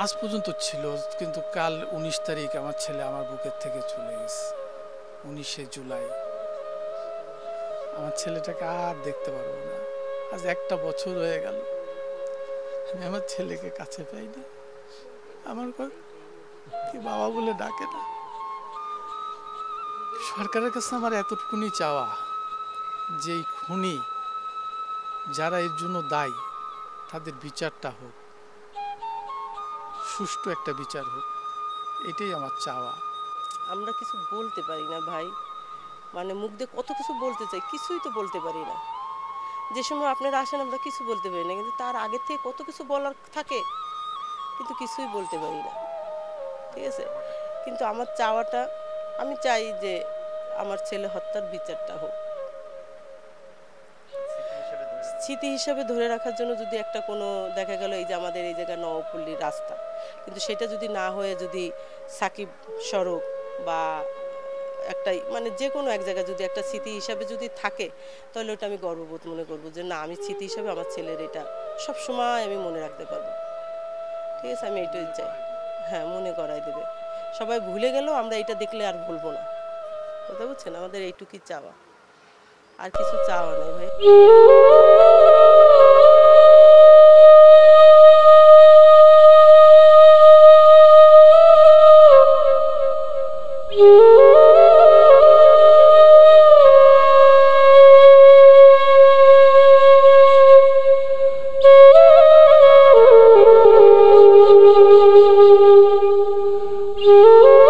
আজ পর্যন্ত ছিল, কিন্তু কাল 19 তারিখ আমার ছেলে আমার বুকের থেকে চলে গেছে। 19শে জুলাই। আমার ছেলেটাকে আর দেখতে পারবো না। আজ একটা বছর হয়ে গেল, আমি আমার ছেলেকে কাছে পাই না। আমার কি বাবা বলে ডাকে না। সরকারের কাছে আমার এতটুকুনি চাওয়া যে এই খুনি যারা এর জন্য দায়ী তাদের বিচারটা হোক, সুষ্ঠু একটা বিচার হোক, এটাই আমার চাওয়া। আমরা কিছু বলতে পারি না ভাই, মানে মুখ দিয়ে কত কিছু বলতে চাই, কিছুই তো বলতে পারি না। যে সময় আপনারা আসেন আমরা কিছু বলতে পারি না, কিন্তু তার আগের থেকে কত কিছু বলার থাকে, কিন্তু কিছুই বলতে পারি না। ঠিক আছে, কিন্তু আমার চাওয়াটা, আমি চাই যে আমার ছেলে হত্যার বিচারটা হোক। স্মৃতি হিসাবে ধরে রাখার জন্য যদি একটা কোনো দেখা গেল এই যে আমাদের এই জায়গায় নওপল্লীর রাস্তা, কিন্তু সেটা যদি না হয়ে যদি সাকিব সড়ক বা একটা মানে যে কোনো এক জায়গায় যদি একটা স্মৃতি হিসাবে যদি থাকে, তাহলে ওটা আমি গর্ববোধ মনে করবো যে না, আমি স্মৃতি হিসাবে আমার ছেলের এটা সবসময় আমি মনে রাখতে পারবো। ঠিক আছে, আমি এইটাই চাই। হ্যাঁ, মনে করাই দেবে। সবাই ভুলে গেলেও আমরা এটা দেখলে আর ভুলবো না। কথা বুঝছেন, আমাদের এইটুকুই চাওয়া, আর কিছু চাওয়া নেই ভাই। you